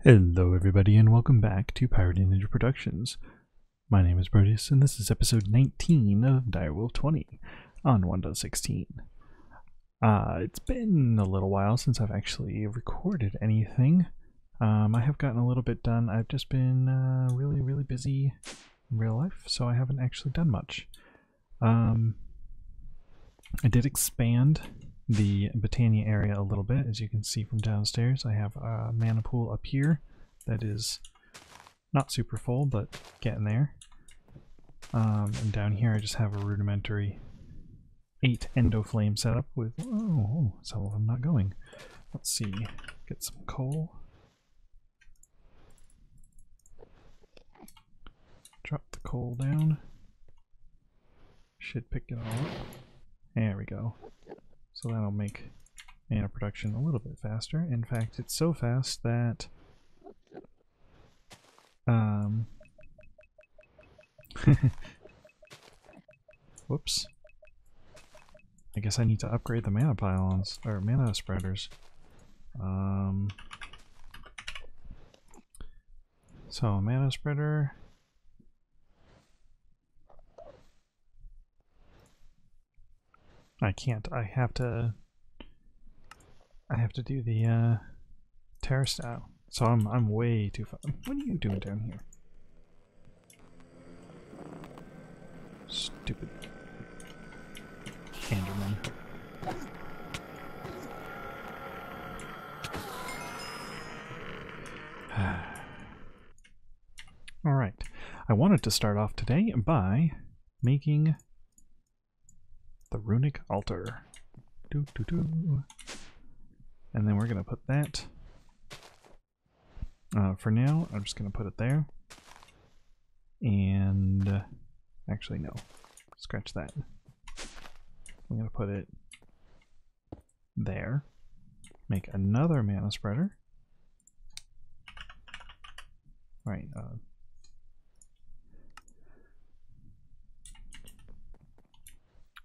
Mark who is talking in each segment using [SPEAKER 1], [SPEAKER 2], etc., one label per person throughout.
[SPEAKER 1] Hello everybody and welcome back to Pirate Ninja Productions. My name is Proteus and this is episode 19 of DireWolf20 on 1.16. It's been a little while since I've actually recorded anything. I have gotten a little bit done. I've just been really busy in real life, so I haven't actually done much. I did expand the Botania area a little bit. As you can see from downstairs, I have a mana pool up here that is not super full, but getting there. And down here I just have a rudimentary 8 endo flame setup with, some of them not going. Let's see, get some coal. Drop the coal down. Should pick it all up. There we go. So that'll make mana production a little bit faster. In fact, it's so fast that whoops. I guess I need to upgrade the mana pylons or mana spreaders. So a mana spreader. I can't. I have to do the terrace style. So I'm way too far. What are you doing down here? Stupid Enderman. All right. I wanted to start off today by making the runic altar. And then we're gonna put that for now. I'm just gonna put it there, and actually no, scratch that. I'm gonna put it there, make another mana spreader. Right,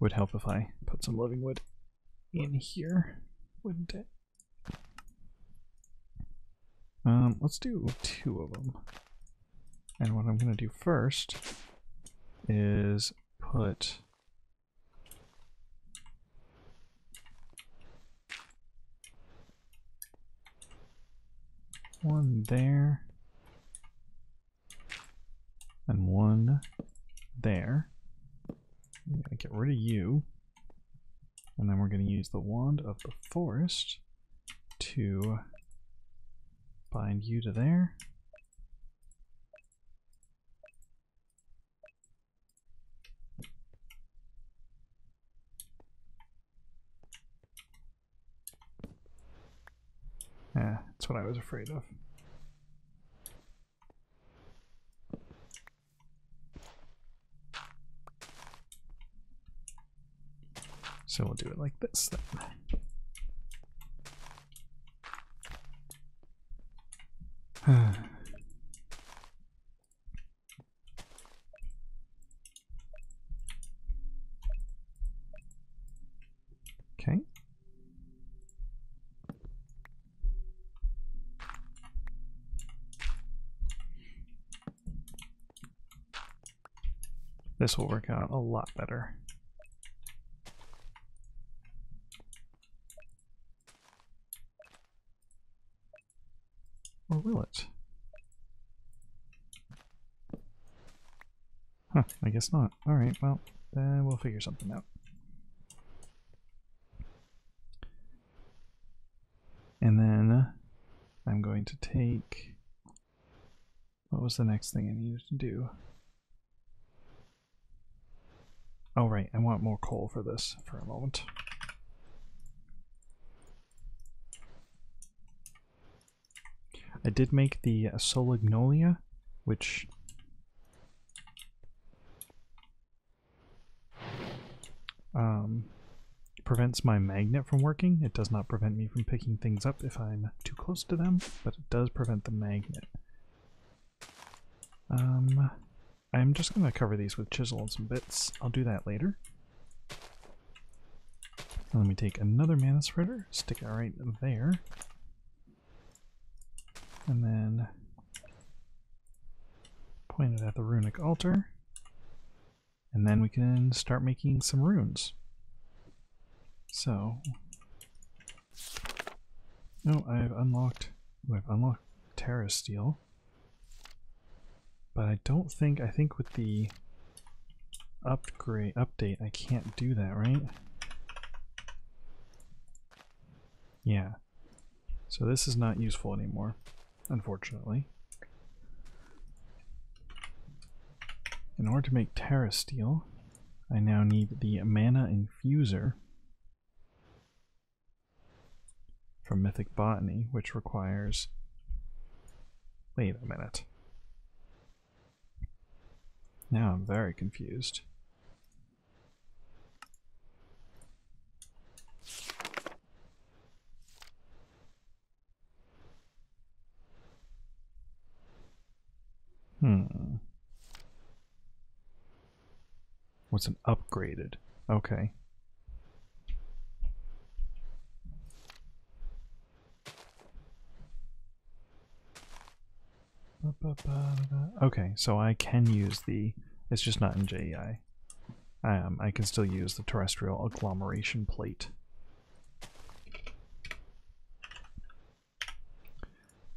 [SPEAKER 1] would help if I put some living wood in here, wouldn't it? Let's do 2 of them. And what I'm going to do first is put one there and one there. I'm going to get rid of you, and then we're going to use the Wand of the Forest to bind you to there. Yeah, that's what I was afraid of. So we'll do it like this then. Okay. This will work out a lot better. Or will it? Huh, I guess not. Alright, well, then we'll figure something out. And then I'm going to take... What was the next thing I needed to do? Oh right, I want more coal for this for a moment. I did make the Solagnolia, which prevents my magnet from working. It does not prevent me from picking things up if I'm too close to them, but it does prevent the magnet. I'm just going to cover these with chisel and some bits. I'll do that later. Let me take another mana spreader, stick it right there. And then point it at the runic altar, and then we can start making some runes. So, no, I've unlocked Terra Steel, but I think with the update I can't do that, right? Yeah. So this is not useful anymore, unfortunately. In order to make Terra Steel, I now need the mana infuser from Mythic Botany, which requires... Wait a minute. Now I'm very confused. What's an upgraded? Okay. Okay, so I can use the... It's just not in JEI. I can still use the terrestrial agglomeration plate.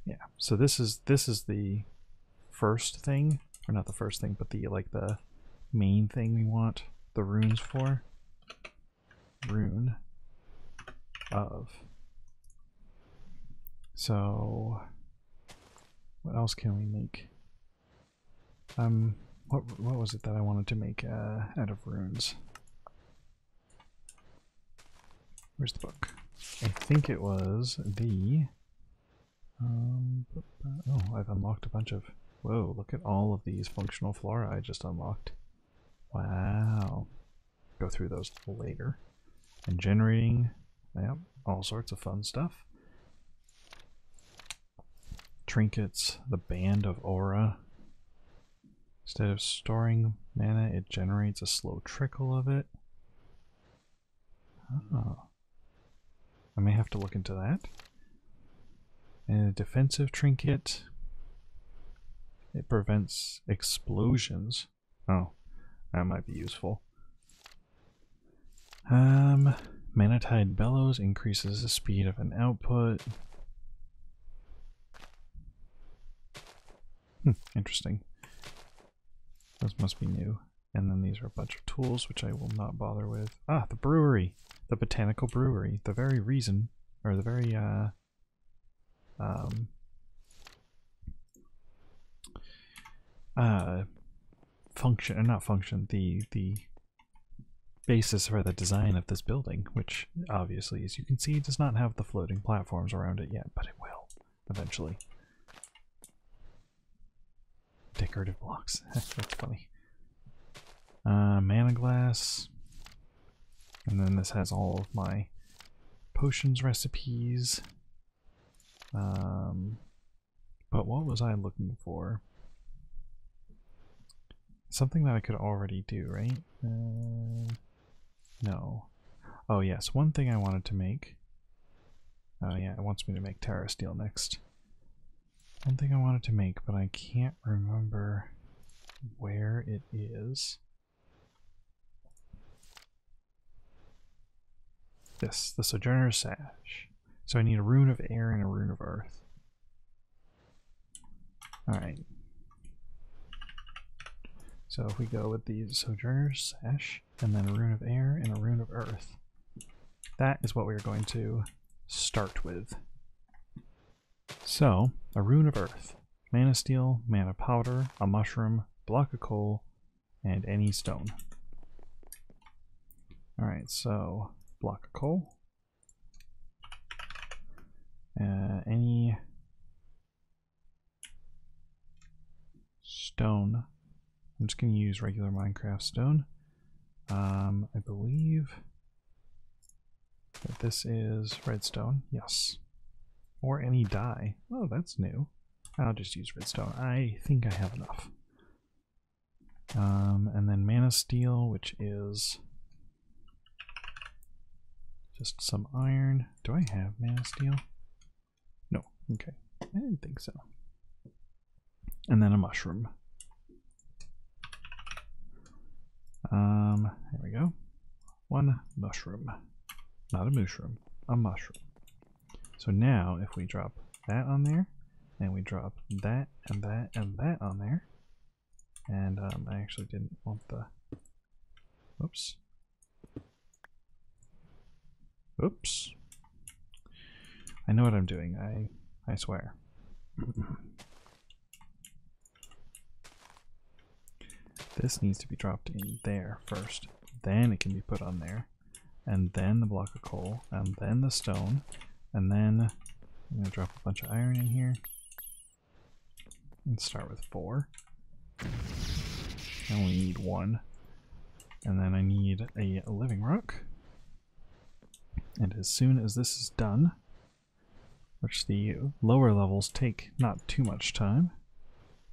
[SPEAKER 1] Yeah, so this is the first thing, or not the first thing, but the the main thing we want the runes for. Rune of. So what else can we make? What was it that I wanted to make out of runes? Where's the book? I think it was the oh, I've unlocked a bunch of... Whoa, look at all of these functional flora I just unlocked. Wow. Go through those later. And generating, yep, all sorts of fun stuff. Trinkets, the Band of Aura. Instead of storing mana, it generates a slow trickle of it. Oh. I may have to look into that. And a defensive trinket. It prevents explosions. Oh, that might be useful. Manatide Bellows increases the speed of an output. Interesting. Those must be new. And then these are a bunch of tools, which I will not bother with. Ah, the brewery. The botanical brewery. The very reason, or the very, function, or not function, the basis for the design of this building, which obviously, as you can see, does not have the floating platforms around it yet, but it will eventually. Decorative blocks. That's funny. Mana glass. And then this has all of my potions recipes. But what was I looking for? Something that I could already do, right? No. Oh yes, one thing I wanted to make. Oh yeah, it wants me to make Terra Steel next. One thing I wanted to make, but I can't remember where it is. This, the Sojourner's Sash. So I need a rune of air and a rune of earth. Alright. So if we go with the Sojourner's Sash, and then a rune of air and a rune of earth, that is what we're going to start with. So, a rune of earth, mana steel, mana powder, a mushroom, block of coal, and any stone. Alright, so block of coal, any stone. I'm just going to use regular Minecraft stone. I believe that this is redstone, yes. Or any dye. Oh, that's new. I'll just use redstone. I think I have enough. And then mana steel, which is just some iron. Do I have mana steel? No. Okay. I didn't think so. And then a mushroom. There we go. One mushroom. Not a mushroom, a mushroom. So now if we drop that on there, and we drop that and that and that on there, and I actually didn't want the, whoops. Oops. I know what I'm doing, I swear. This needs to be dropped in there first, then it can be put on there, and then the block of coal, and then the stone, and then I'm going to drop a bunch of iron in here. Let's start with 4. I only need 1. And then I need a living rock. And as soon as this is done, which the lower levels take not too much time,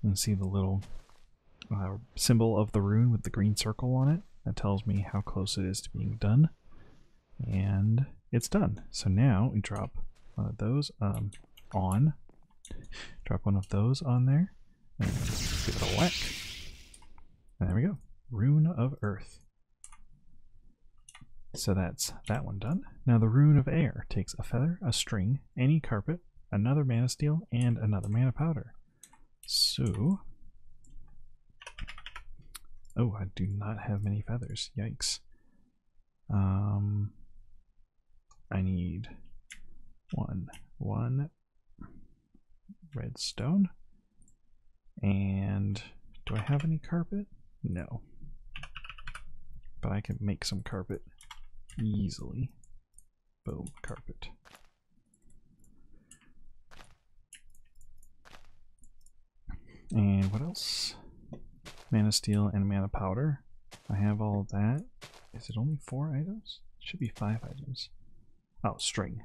[SPEAKER 1] you can see the little symbol of the rune with the green circle on it. That tells me how close it is to being done. And it's done. So now we drop one of those on. Drop one of those on there. And give it a whack. And there we go. Rune of Earth. So that's that one done. Now the Rune of Air takes a feather, a string, any carpet, another mana steel, and another mana powder. So... oh, I do not have many feathers. Yikes. I need one redstone. And do I have any carpet? No. But I can make some carpet easily. Boom, carpet. And what else? Mana steel and mana powder. I have all of that. Is it only 4 items? It should be 5 items. Oh, string.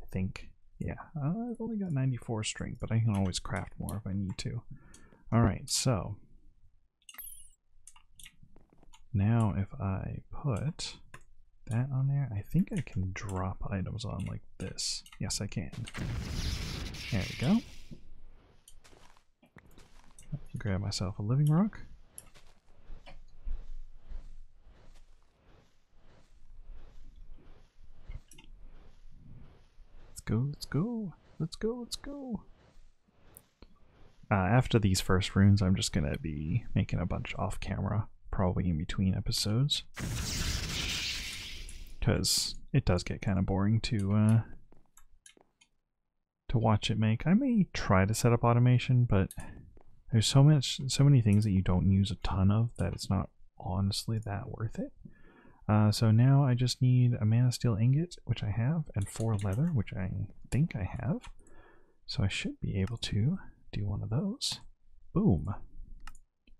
[SPEAKER 1] I think. Yeah, I've only got 94 string, but I can always craft more if I need to. Alright, so now if I put that on there, I think I can drop items on like this. Yes, I can. There we go. Grab myself a living rock. Let's go, let's go, let's go, let's go. After these first runes, I'm just going to be making a bunch off camera, probably in between episodes. Because it does get kind of boring to watch it make. I may try to set up automation, but there's so many things that you don't use a ton of that it's not honestly that worth it. So now I just need a mana steel ingot, which I have, and 4 leather, which I think I have. So I should be able to do one of those. Boom.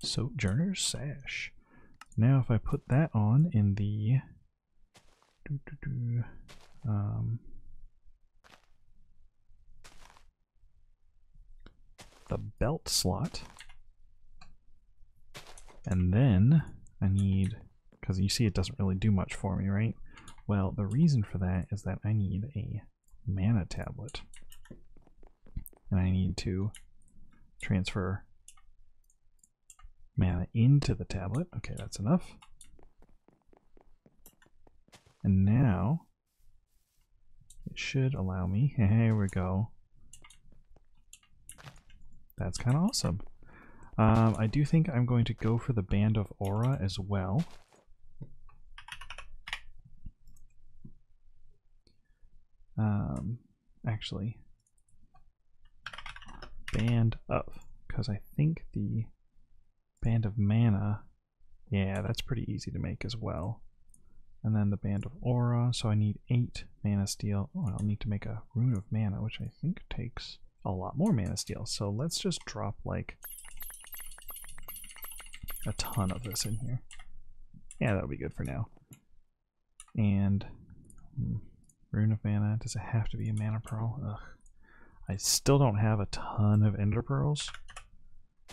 [SPEAKER 1] Sojourner's Sash. Now if I put that on in the belt slot, and then I need, because you see it doesn't really do much for me, right? Well, the reason for that is that I need a mana tablet, and I need to transfer mana into the tablet. Okay, that's enough. And now it should allow me, here we go. That's kind of awesome. I do think I'm going to go for the Band of Aura as well. Actually, Band of, because I think the Band of Mana, yeah, that's pretty easy to make as well. And then the Band of Aura, so I need 8 mana steel. Oh, I'll need to make a Rune of Mana, which I think takes a lot more mana steel. So let's just drop like a ton of this in here. Yeah, that'll be good for now. And Rune of Mana, does it have to be a mana pearl? Ugh. I still don't have a ton of ender pearls.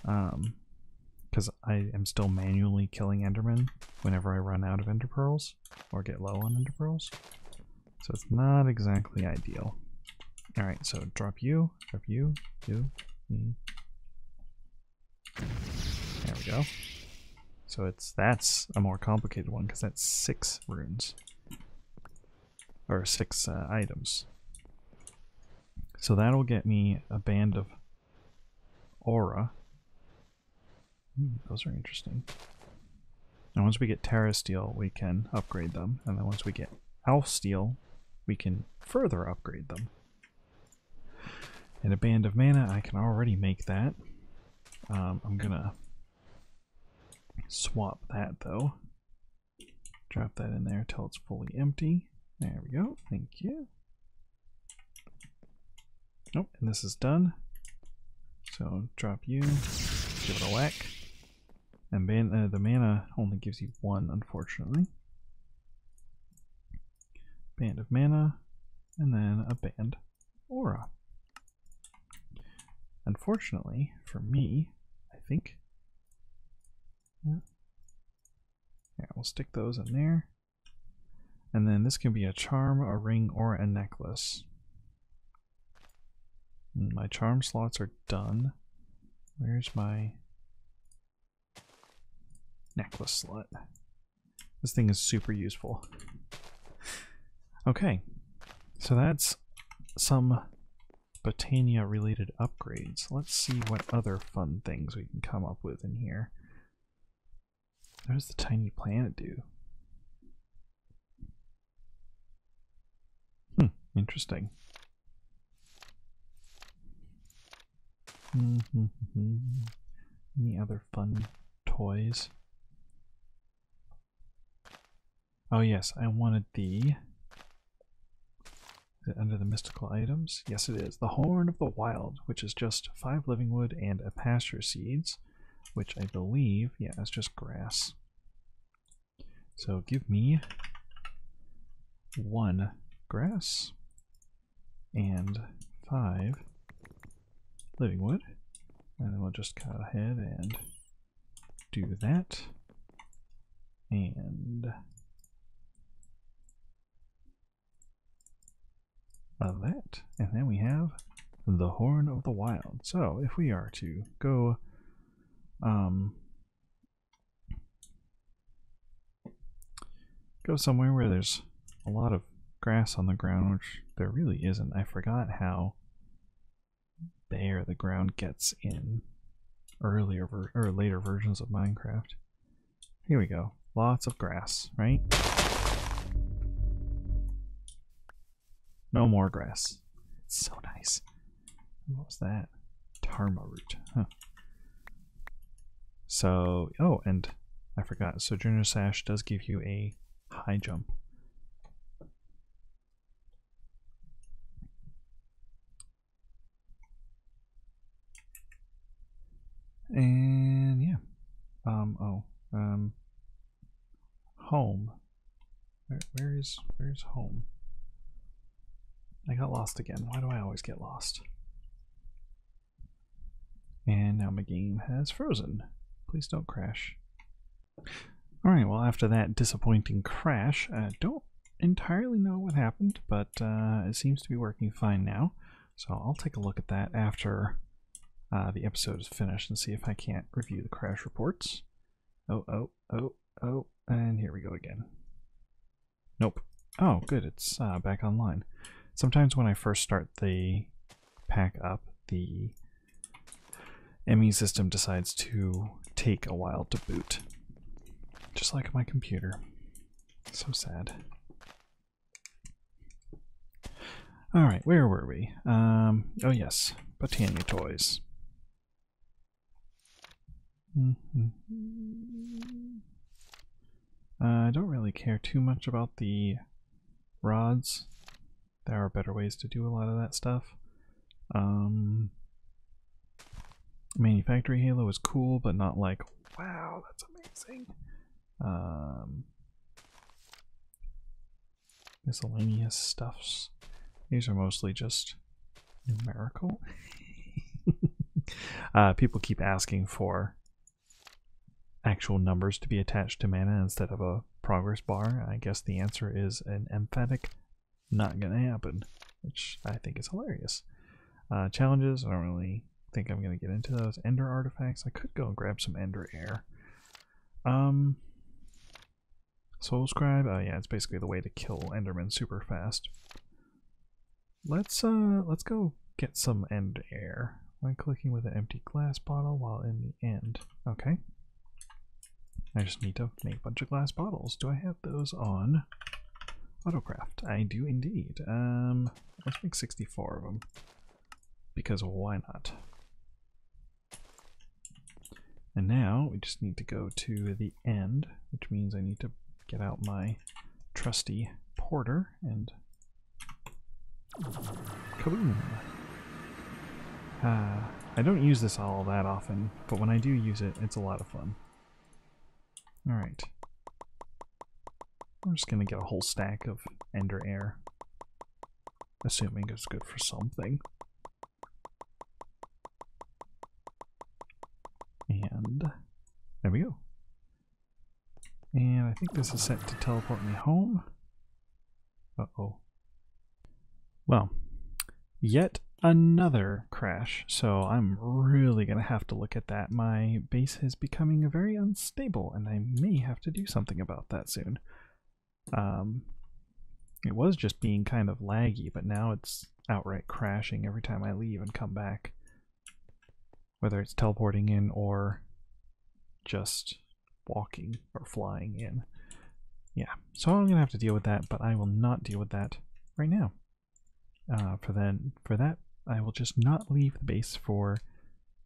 [SPEAKER 1] Because I am still manually killing endermen whenever I run out of ender pearls or get low on ender pearls. So it's not exactly ideal. Alright, so drop you, me. There we go. So that's a more complicated one because that's 6 runes. Or 6 items. So that'll get me a band of aura. Those are interesting. And once we get Terra Steel, we can upgrade them. And then once we get Elf Steel, we can further upgrade them. And a band of mana, I can already make that. I'm gonna swap that though. Drop that in there till it's fully empty. There we go. Thank you. Oh, and this is done. So drop you, give it a whack. And the mana only gives you 1, unfortunately. Band of mana, and then a band aura. Unfortunately, for me, I think. Yeah, we'll stick those in there. And then this can be a charm, a ring, or a necklace. My charm slots are done. Where's my necklace slot? This thing is super useful. Okay, so that's some Botania related upgrades. Let's see what other fun things we can come up with in here. What does the tiny planet do? Interesting. Any other fun toys? Oh yes, I wanted the... Is it under the mystical items? Yes it is. The Horn of the Wild, which is just 5 living wood and a pasture seeds, which I believe, yeah, it's just grass. So give me 1 grass and 5 living wood, and then we'll just go ahead and do that, and that, and then we have the Horn of the Wild. So if we are to go go somewhere where there's a lot of grass on the ground, which there really isn't. I forgot how bare the ground gets in earlier or later versions of Minecraft. Here we go. Lots of grass, right? No more grass. It's so nice. What was that? Tarma root. Huh. So, oh, and I forgot. Sojourner Sash does give you a high jump. And yeah. Home. Where's home? I got lost again. Why do I always get lost? And now my game has frozen. Please don't crash. Alright, well after that disappointing crash, I don't entirely know what happened, but it seems to be working fine now. So I'll take a look at that after the episode is finished and see if I can't review the crash reports. Oh, and here we go again. Nope. Oh, good, it's back online. Sometimes when I first start the pack up, the ME system decides to take a while to boot. Just like my computer. So sad. Alright, where were we? Oh yes, Botania toys. I don't really care too much about the rods. There are better ways to do a lot of that stuff. Manufactory Halo is cool, but not like, wow, that's amazing. Miscellaneous stuffs. These are mostly just numerical. People keep asking for actual numbers to be attached to mana instead of a progress bar. I guess the answer is an emphatic not gonna happen, which I think is hilarious. Challenges, I don't really think I'm gonna get into those. Ender artifacts, I could go and grab some Ender Air. Soul Scribe. Oh yeah, it's basically the way to kill Enderman super fast. Let's go get some end air. When clicking with an empty glass bottle while in the end. Okay. I just need to make a bunch of glass bottles. Do I have those on Autocraft? I do indeed. Let's make 64 of them. Because why not? And now we just need to go to the end, which means I need to get out my trusty porter and kaboom! I don't use this all that often, but when I do use it, it's a lot of fun. Alright. I'm just gonna get a whole stack of ender air. Assuming it's good for something. And there we go. And I think this is set to teleport me home. Uh-oh. Well, yet another crash, so I'm really gonna have to look at that. My base is becoming very unstable, and I may have to do something about that soon. It was just being kind of laggy, but now it's outright crashing every time I leave and come back. Whether it's teleporting in or just walking or flying in. Yeah, so I'm gonna have to deal with that, but I will not deal with that right now. For that, I will just not leave the base for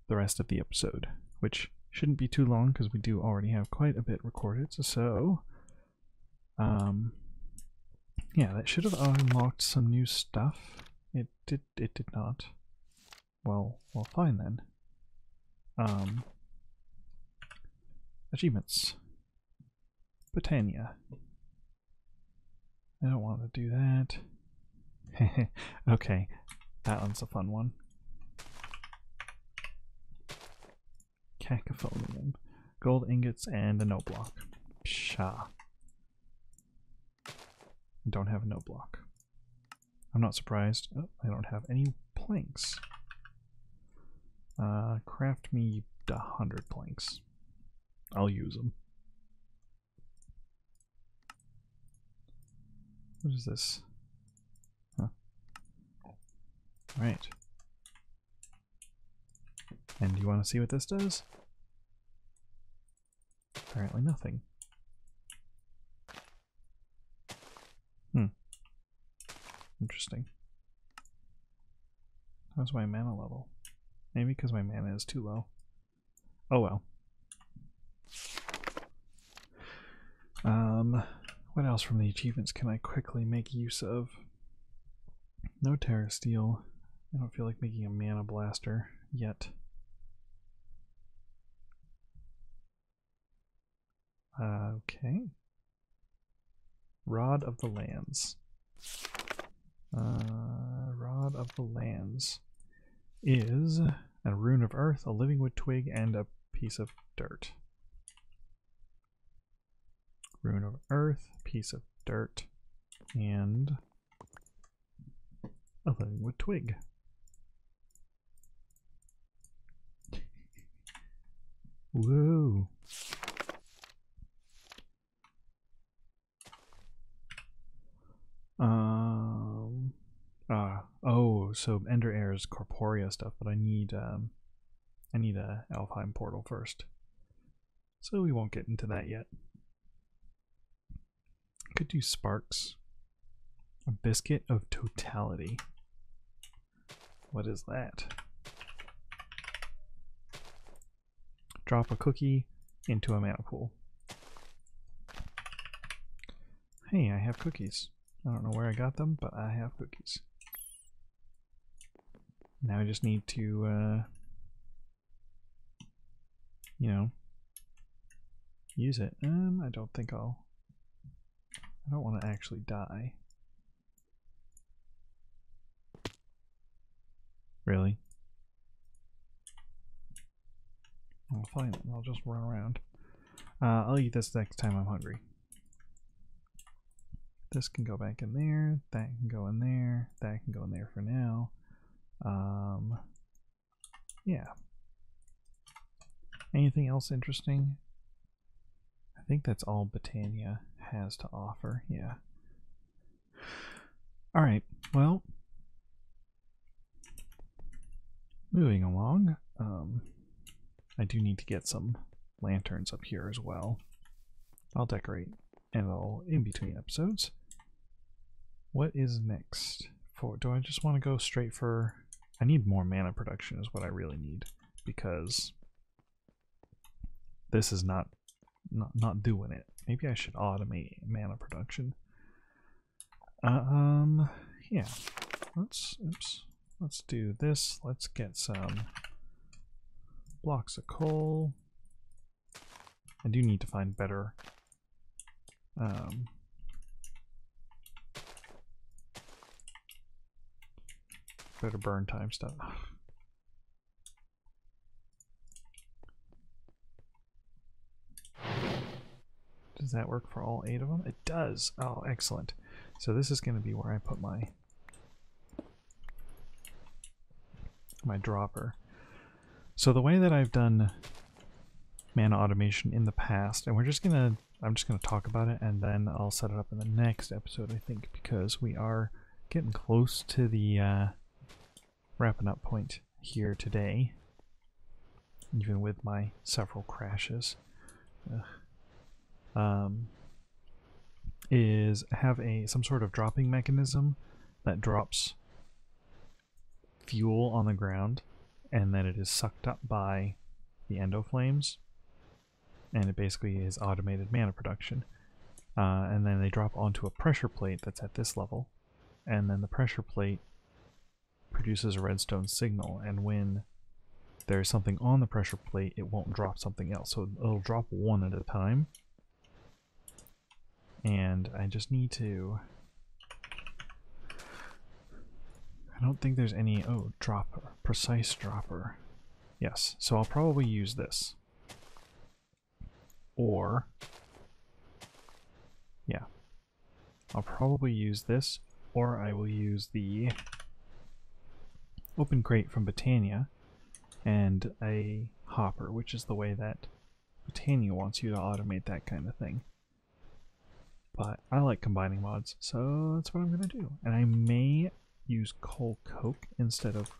[SPEAKER 1] the rest of the episode, which shouldn't be too long because we do already have quite a bit recorded. So, yeah, that should have unlocked some new stuff. It did not. Well, fine then. Achievements. Botania. I don't want to do that. Okay, that one's a fun one. Cacophonium. Gold ingots and a no block. Psha. I don't have a no block. I'm not surprised. Oh, I don't have any planks. Craft me 100 planks. I'll use them. What is this? Huh. Alright. And you want to see what this does? Apparently nothing. Interesting. How's my mana level? Maybe because my mana is too low. Oh well. What else from the achievements can I quickly make use of? No Terra Steel. I don't feel like making a mana blaster yet. Okay. Rod of the Lands. Rod of the Lands is a rune of earth, a living wood twig, and a piece of dirt. Rune of earth, piece of dirt, and a living wood twig. Whoa. Oh, so Ender Air is corporeal stuff, but I need a Alfheim portal first. So we won't get into that yet. Could do sparks. A biscuit of totality. What is that? Drop a cookie into a mana pool. Hey, I have cookies. I don't know where I got them, but I have cookies. Now I just need to, you know, use it. I don't think I don't want to actually die. Really? Well, fine, I'll just run around. I'll eat this next time I'm hungry. This can go back in there, that can go in there, that can go in there for now. Yeah. Anything else interesting? I think that's all Botania has to offer, yeah. Alright, well, moving along, I do need to get some lanterns up here as well. I'll decorate and I'll in between episodes. What is next? Do I just want to go straight for... I need more mana production is what I really need, because this is not doing it. Maybe I should automate mana production. Yeah. Let's do this. Let's get some blocks of coal. I do need to find better better burn time stuff. Does that work for all 8 of them? It does. Oh, excellent. So this is going to be where I put my dropper. So the way that I've done mana automation in the past, and I'm just gonna talk about it, and then I'll set it up in the next episode, I think, because we are getting close to the wrapping up point here today, even with my several crashes. Is have some sort of dropping mechanism that drops fuel on the ground, and then it is sucked up by the endo flames, and it basically is automated mana production. And then they drop onto a pressure plate that's at this level, and then the pressure plate produces a redstone signal, and when there's something on the pressure plate, it won't drop something else, so it'll drop one at a time. And I just need to... I don't think there's any... Oh, dropper. Precise dropper. Yes, so I'll probably use this. Or... yeah. I'll probably use this, or I will use the open crate from Botania and a hopper, which is the way that Botania wants you to automate that kind of thing. But I like combining mods, so that's what I'm going to do. And I may use coal coke instead of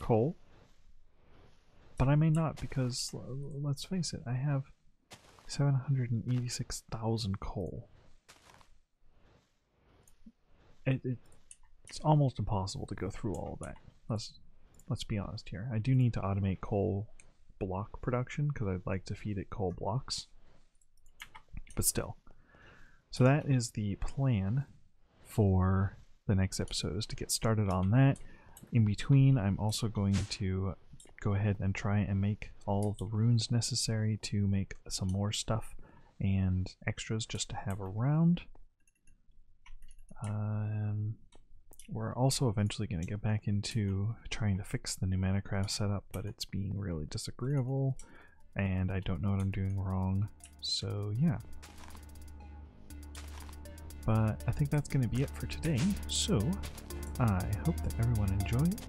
[SPEAKER 1] coal. But I may not, because let's face it, I have 786,000 coal. It's almost impossible to go through all of that. Let's be honest here. I do need to automate coal block production because I'd like to feed it coal blocks, but still. So that is the plan for the next episode, is to get started on that. In between, I'm also going to go ahead and try and make all of the runes necessary to make some more stuff and extras just to have around. We're also eventually going to get back into trying to fix the new Minecraft setup, but it's being really disagreeable, and I don't know what I'm doing wrong, so yeah. But I think that's going to be it for today, so I hope that everyone enjoyed,